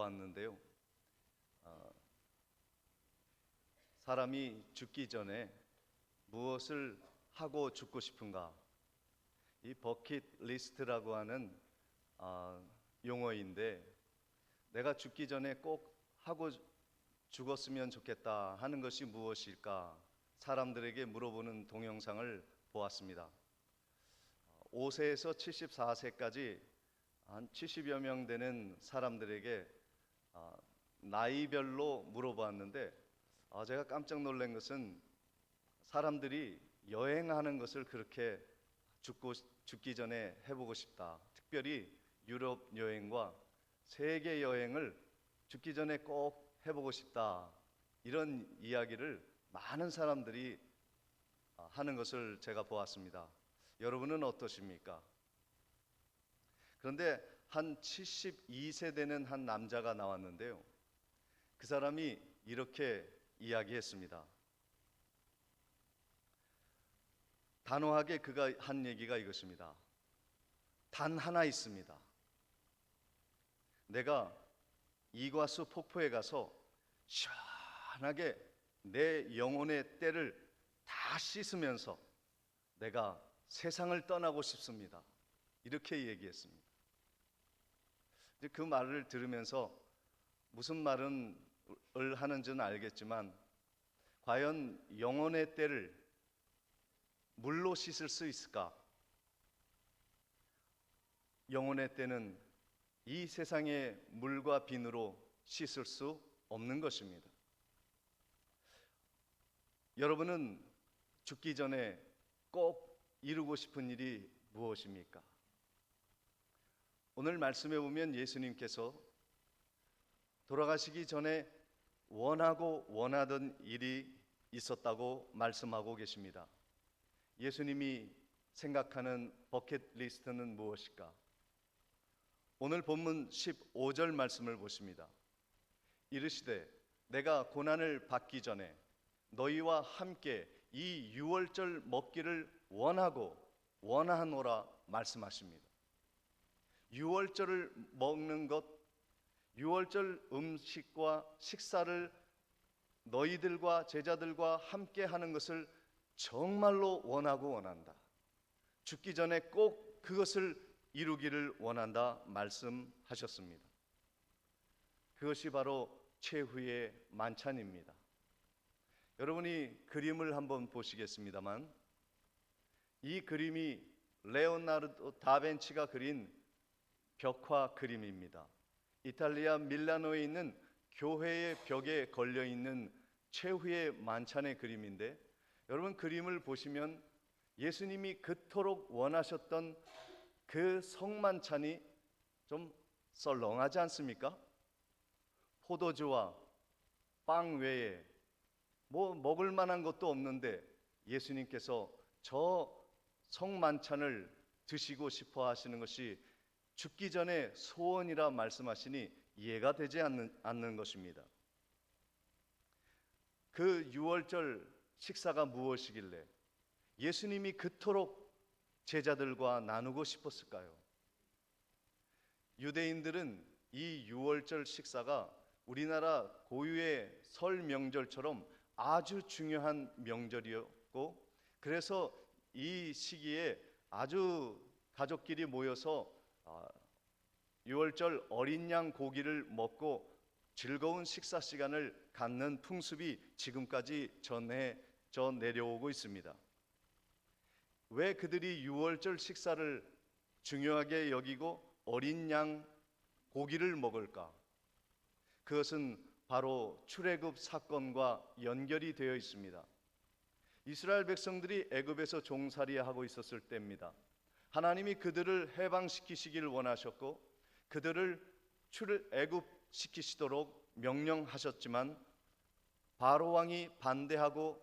보았는데요. 사람이 죽기 전에 무엇을 하고 죽고 싶은가? 이 버킷 리스트라고 하는 용어인데, 내가 죽기 전에 꼭 하고 죽었으면 좋겠다 하는 것이 무엇일까? 사람들에게 물어보는 동영상을 보았습니다. 5세에서 74세까지 한 70여 명 되는 사람들에게 나이별로 물어보았는데, 제가 깜짝 놀란 것은 사람들이 여행하는 것을 그렇게 죽기 전에 해보고 싶다, 특별히 유럽 여행과 세계 여행을 죽기 전에 꼭 해보고 싶다, 이런 이야기를 많은 사람들이 하는 것을 제가 보았습니다. 여러분은 어떠십니까? 그런데 한 72세 되는 한 남자가 나왔는데요, 그 사람이 이렇게 이야기했습니다. 단호하게 그가 한 얘기가 이것입니다. 단 하나 있습니다. 내가 이과수 폭포에 가서 시원하게 내 영혼의 때를 다 씻으면서 내가 세상을 떠나고 싶습니다. 이렇게 얘기했습니다. 그 말을 들으면서 무슨 말을 하는지는 알겠지만, 과연 영혼의 때를 물로 씻을 수 있을까? 영혼의 때는 이 세상의 물과 비누로 씻을 수 없는 것입니다. 여러분은 죽기 전에 꼭 이루고 싶은 일이 무엇입니까? 오늘 말씀에 보면 예수님께서 돌아가시기 전에 원하고 원하던 일이 있었다고 말씀하고 계십니다. 예수님이 생각하는 버킷리스트는 무엇일까? 오늘 본문 15절 말씀을 보십니다. 이르시되 내가 고난을 받기 전에 너희와 함께 이 유월절 먹기를 원하고 원하노라 말씀하십니다. 유월절을 먹는 것, 유월절 음식과 식사를 너희들과 제자들과 함께 하는 것을 정말로 원하고 원한다. 죽기 전에 꼭 그것을 이루기를 원한다 말씀하셨습니다. 그것이 바로 최후의 만찬입니다. 여러분이 그림을 한번 보시겠습니다만, 이 그림이 레오나르도 다빈치가 그린 벽화 그림입니다. 이탈리아 밀라노에 있는 교회의 벽에 걸려있는 최후의 만찬의 그림인데, 여러분 그림을 보시면 예수님이 그토록 원하셨던 그 성만찬이 좀 썰렁하지 않습니까? 포도주와 빵 외에 뭐 먹을 만한 것도 없는데 예수님께서 저 성만찬을 드시고 싶어 하시는 것이 죽기 전에 소원이라 말씀하시니 이해가 되지 않는 것입니다. 그 유월절 식사가 무엇이길래 예수님이 그토록 제자들과 나누고 싶었을까요? 유대인들은 이 유월절 식사가 우리나라 고유의 설 명절처럼 아주 중요한 명절이었고, 그래서 이 시기에 아주 가족끼리 모여서 유월절 어린 양 고기를 먹고 즐거운 식사 시간을 갖는 풍습이 지금까지 전해져 내려오고 있습니다. 왜 그들이 유월절 식사를 중요하게 여기고 어린 양 고기를 먹을까? 그것은 바로 출애굽 사건과 연결이 되어 있습니다. 이스라엘 백성들이 애굽에서 종살이하고 있었을 때입니다. 하나님이 그들을 해방시키시기를 원하셨고 그들을 출애굽시키시도록 명령하셨지만 바로 왕이 반대하고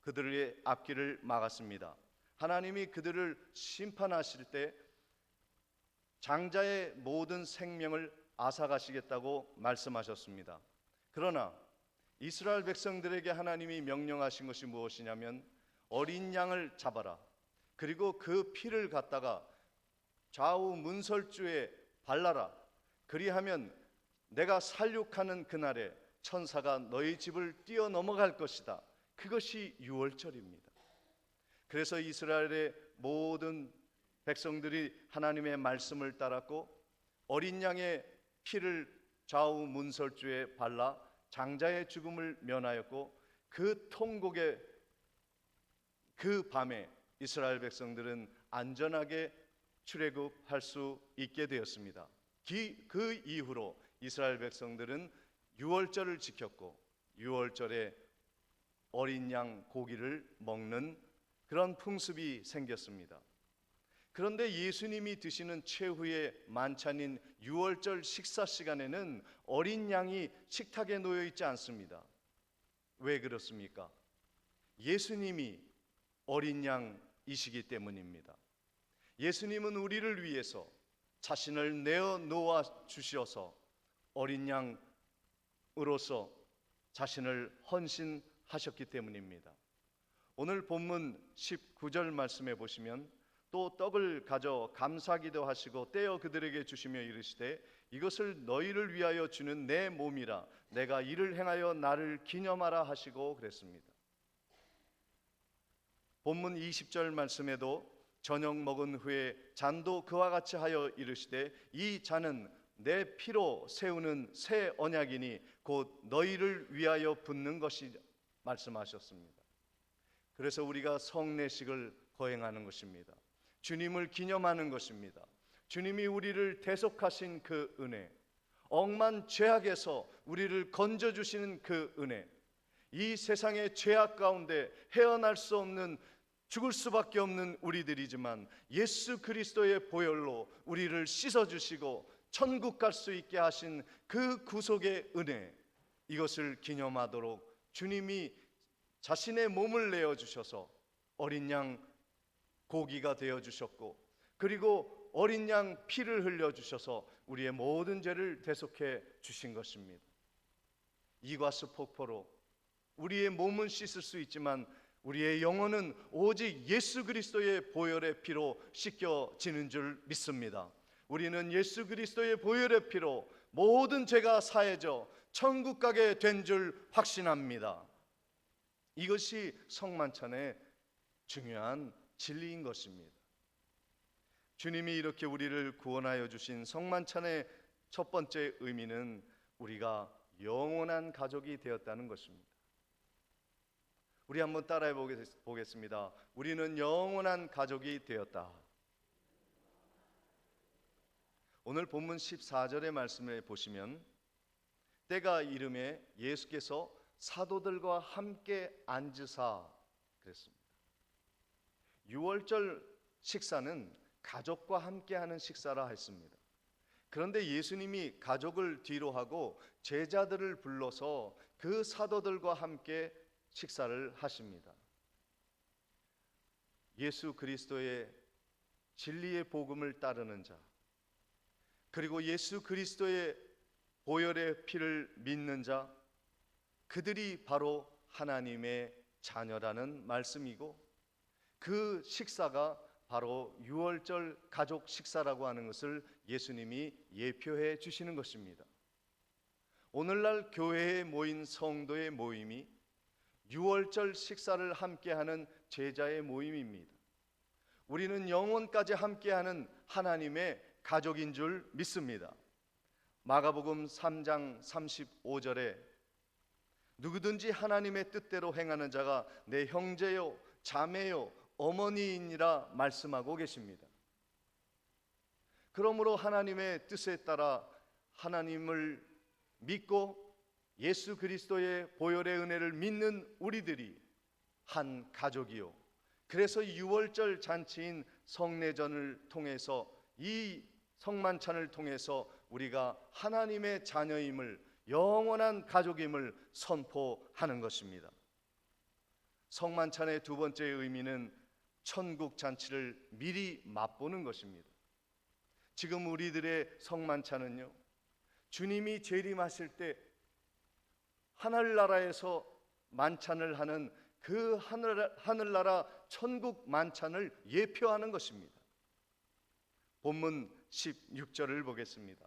그들의 앞길을 막았습니다. 하나님이 그들을 심판하실 때 장자의 모든 생명을 앗아가시겠다고 말씀하셨습니다. 그러나 이스라엘 백성들에게 하나님이 명령하신 것이 무엇이냐면 어린 양을 잡아라. 그리고 그 피를 갖다가 좌우 문설주에 발라라. 그리하면 내가 살육하는 그날에 천사가 너희 집을 뛰어넘어갈 것이다. 그것이 유월절입니다. 그래서 이스라엘의 모든 백성들이 하나님의 말씀을 따랐고 어린 양의 피를 좌우 문설주에 발라 장자의 죽음을 면하였고 그 통곡의 그 밤에 이스라엘 백성들은 안전하게 출애굽할 수 있게 되었습니다. 그 이후로 이스라엘 백성들은 유월절을 지켰고 유월절에 어린 양 고기를 먹는 그런 풍습이 생겼습니다. 그런데 예수님이 드시는 최후의 만찬인 유월절 식사 시간에는 어린 양이 식탁에 놓여 있지 않습니다. 왜 그렇습니까? 예수님이 어린 양이시기 때문입니다. 예수님은 우리를 위해서 자신을 내어 놓아 주셔서 어린 양으로서 자신을 헌신하셨기 때문입니다. 오늘 본문 19절 말씀에 보시면 또 떡을 가져 감사기도 하시고 떼어 그들에게 주시며 이르시되 이것을 너희를 위하여 주는 내 몸이라 내가 이를 행하여 나를 기념하라 하시고 그랬습니다. 본문 20절 말씀에도 저녁 먹은 후에 잔도 그와 같이 하여 이르시되 이 잔은 내 피로 세우는 새 언약이니 곧 너희를 위하여 붓는 것이 말씀하셨습니다. 그래서 우리가 성례식을 거행하는 것입니다. 주님을 기념하는 것입니다. 주님이 우리를 대속하신 그 은혜, 억만 죄악에서 우리를 건져주시는 그 은혜, 이 세상의 죄악 가운데 헤어날 수 없는 죽을 수밖에 없는 우리들이지만 예수 그리스도의 보혈로 우리를 씻어주시고 천국 갈 수 있게 하신 그 구속의 은혜, 이것을 기념하도록 주님이 자신의 몸을 내어주셔서 어린 양 고기가 되어주셨고 그리고 어린 양 피를 흘려주셔서 우리의 모든 죄를 대속해 주신 것입니다. 이과수 폭포로 우리의 몸은 씻을 수 있지만 우리의 영혼은 오직 예수 그리스도의 보혈의 피로 씻겨지는 줄 믿습니다. 우리는 예수 그리스도의 보혈의 피로 모든 죄가 사해져 천국 가게 된 줄 확신합니다. 이것이 성만찬의 중요한 진리인 것입니다. 주님이 이렇게 우리를 구원하여 주신 성만찬의 첫 번째 의미는 우리가 영원한 가족이 되었다는 것입니다. 우리 한번 따라해 보겠습니다. 우리는 영원한 가족이 되었다. 오늘 본문 14절의 말씀을 보시면 때가 이름에 예수께서 사도들과 함께 앉으사 그랬습니다. 유월절 식사는 가족과 함께하는 식사라 했습니다. 그런데 예수님이 가족을 뒤로 하고 제자들을 불러서 그 사도들과 함께 식사를 하십니다. 예수 그리스도의 진리의 복음을 따르는 자, 그리고 예수 그리스도의 보혈의 피를 믿는 자, 그들이 바로 하나님의 자녀라는 말씀이고 그 식사가 바로 유월절 가족 식사라고 하는 것을 예수님이 예표해 주시는 것입니다. 오늘날 교회에 모인 성도의 모임이 유월절 식사를 함께하는 제자의 모임입니다. 우리는 영원까지 함께하는 하나님의 가족인 줄 믿습니다. 마가복음 3장 35절에 누구든지 하나님의 뜻대로 행하는 자가 내 형제요 자매요 어머니이니라 말씀하고 계십니다. 그러므로 하나님의 뜻에 따라 하나님을 믿고 예수 그리스도의 보혈의 은혜를 믿는 우리들이 한 가족이요, 그래서 유월절 잔치인 성례전을 통해서 이 성만찬을 통해서 우리가 하나님의 자녀임을, 영원한 가족임을 선포하는 것입니다. 성만찬의 두 번째 의미는 천국 잔치를 미리 맛보는 것입니다. 지금 우리들의 성만찬은요, 주님이 재림하실 때 하늘나라에서 만찬을 하는 그 하늘나라 천국 만찬을 예표하는 것입니다. 본문 16절을 보겠습니다.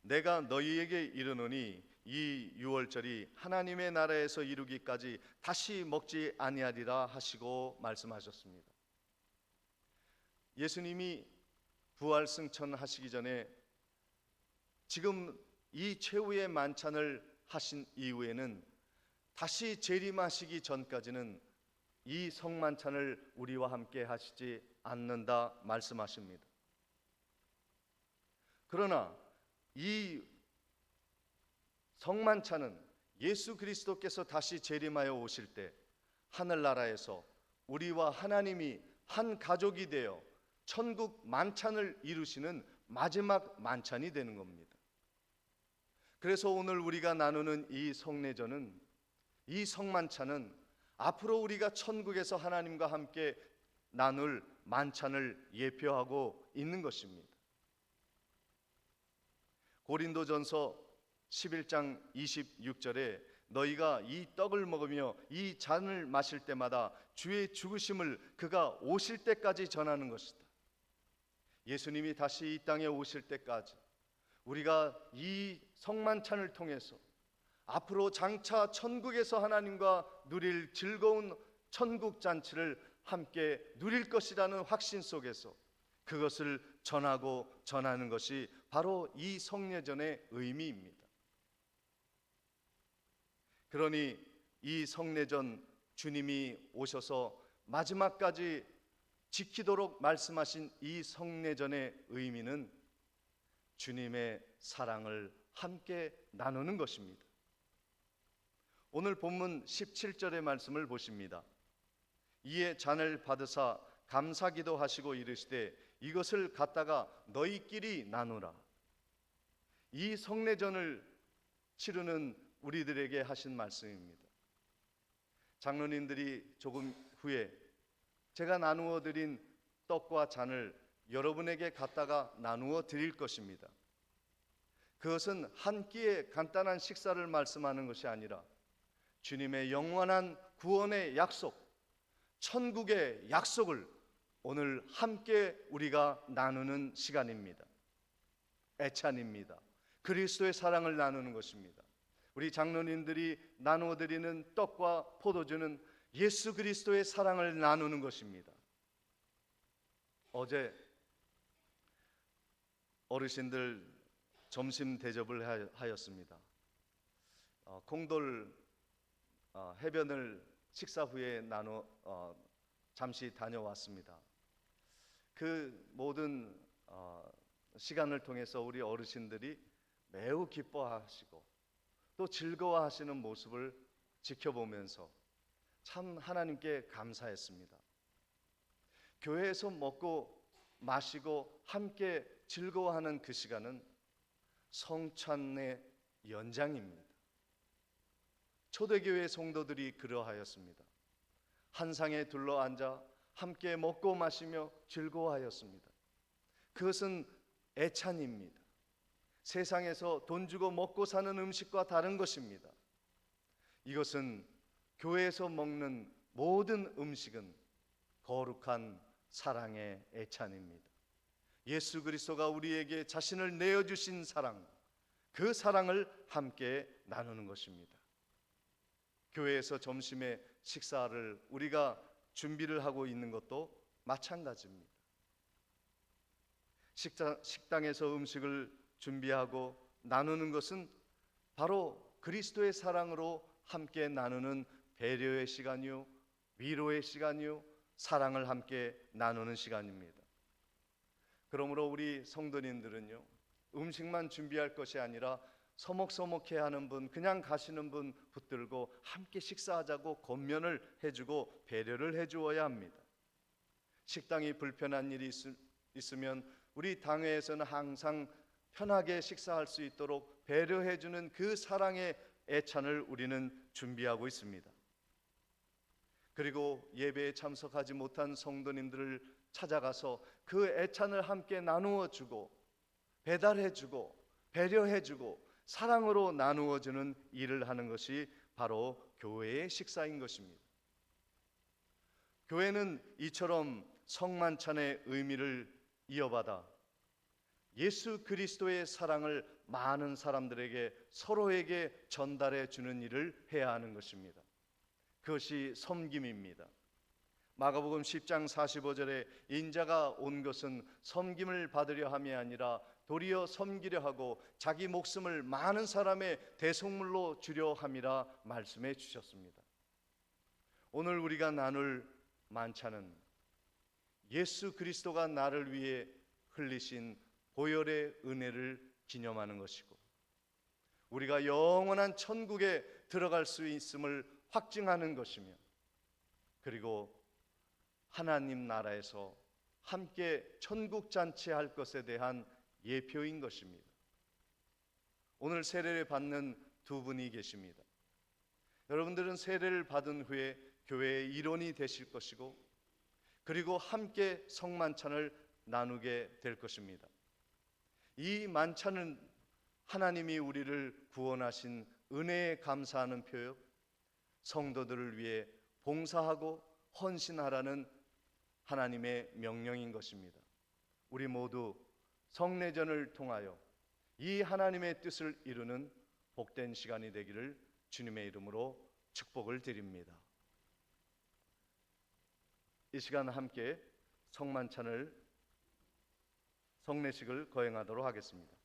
내가 너희에게 이르노니 이 유월절이 하나님의 나라에서 이루기까지 다시 먹지 아니하리라 하시고 말씀하셨습니다. 예수님이 부활 승천하시기 전에 지금 이 최후의 만찬을 하신 이후에는 다시 재림하시기 전까지는 이 성만찬을 우리와 함께 하시지 않는다 말씀하십니다. 그러나 이 성만찬은 예수 그리스도께서 다시 재림하여 오실 때 하늘나라에서 우리와 하나님이 한 가족이 되어 천국 만찬을 이루시는 마지막 만찬이 되는 겁니다. 그래서 오늘 우리가 나누는 이 성례전은, 이 성만찬은 앞으로 우리가 천국에서 하나님과 함께 나눌 만찬을 예표하고 있는 것입니다. 고린도전서 11장 26절에 너희가 이 떡을 먹으며 이 잔을 마실 때마다 주의 죽으심을 그가 오실 때까지 전하는 것이다. 예수님이 다시 이 땅에 오실 때까지 우리가 이 성만찬을 통해서 앞으로 장차 천국에서 하나님과 누릴 즐거운 천국 잔치를 함께 누릴 것이라는 확신 속에서 그것을 전하고 전하는 것이 바로 이 성례전의 의미입니다. 그러니 이 성례전, 주님이 오셔서 마지막까지 지키도록 말씀하신 이 성례전의 의미는 주님의 사랑을 함께 나누는 것입니다. 오늘 본문 17절의 말씀을 보십니다. 이에 잔을 받으사 감사기도 하시고 이르시되 이것을 갖다가 너희끼리 나누라. 이 성례전을 치르는 우리들에게 하신 말씀입니다. 장로님들이 조금 후에 제가 나누어 드린 떡과 잔을 여러분에게 갖다가 나누어 드릴 것입니다. 그것은 한 끼의 간단한 식사를 말씀하는 것이 아니라 주님의 영원한 구원의 약속, 천국의 약속을 오늘 함께 우리가 나누는 시간입니다. 애찬입니다. 그리스도의 사랑을 나누는 것입니다. 우리 장로님들이 나누어 드리는 떡과 포도주는 예수 그리스도의 사랑을 나누는 것입니다. 어제 어르신들 점심 대접을 하였습니다. 콩돌 해변을 식사 후에 잠시 다녀왔습니다. 그 모든 시간을 통해서 우리 어르신들이 매우 기뻐하시고 또 즐거워하시는 모습을 지켜보면서 참 하나님께 감사했습니다. 교회에서 먹고 마시고 함께 즐거워하는 그 시간은 성찬의 연장입니다. 초대교회 성도들이 그러하였습니다. 한 상에 둘러앉아 함께 먹고 마시며 즐거워하였습니다. 그것은 애찬입니다. 세상에서 돈 주고 먹고 사는 음식과 다른 것입니다. 이것은 교회에서 먹는 모든 음식은 거룩한 사랑의 애찬입니다. 예수 그리스도가 우리에게 자신을 내어주신 사랑, 그 사랑을 함께 나누는 것입니다. 교회에서 점심에 식사를 우리가 준비를 하고 있는 것도 마찬가지입니다. 식당에서 음식을 준비하고 나누는 것은 바로 그리스도의 사랑으로 함께 나누는 배려의 시간이요, 위로의 시간이요, 사랑을 함께 나누는 시간입니다. 그러므로 우리 성도님들은요, 음식만 준비할 것이 아니라 서먹서먹해 하는 분, 그냥 가시는 분 붙들고 함께 식사하자고 권면을 해주고 배려를 해주어야 합니다. 식당이 불편한 일이 있으면 우리 당회에서는 항상 편하게 식사할 수 있도록 배려해주는 그 사랑의 애찬을 우리는 준비하고 있습니다. 그리고 예배에 참석하지 못한 성도님들을 찾아가서 그 애찬을 함께 나누어 주고 배달해 주고 배려해 주고 사랑으로 나누어 주는 일을 하는 것이 바로 교회의 식사인 것입니다. 교회는 이처럼 성만찬의 의미를 이어받아 예수 그리스도의 사랑을 많은 사람들에게 서로에게 전달해 주는 일을 해야 하는 것입니다. 그것이 섬김입니다. 마가복음 10장 45절에 인자가 온 것은 섬김을 받으려 함이 아니라 도리어 섬기려 하고 자기 목숨을 많은 사람의 대속물로 주려 함이라 말씀해 주셨습니다. 오늘 우리가 나눌 만찬은 예수 그리스도가 나를 위해 흘리신 보혈의 은혜를 기념하는 것이고, 우리가 영원한 천국에 들어갈 수 있음을 확증하는 것이며, 그리고 하나님 나라에서 함께 천국 잔치할 것에 대한 예표인 것입니다. 오늘 세례를 받는 두 분이 계십니다. 여러분들은 세례를 받은 후에 교회의 일원이 되실 것이고, 그리고 함께 성만찬을 나누게 될 것입니다. 이 만찬은 하나님이 우리를 구원하신 은혜에 감사하는 표요, 성도들을 위해 봉사하고 헌신하라는 하나님의 명령인 것입니다. 우리 모두 성례전을 통하여 이 하나님의 뜻을 이루는 복된 시간이 되기를 주님의 이름으로 축복을 드립니다. 이 시간 함께 성례식을 거행하도록 하겠습니다.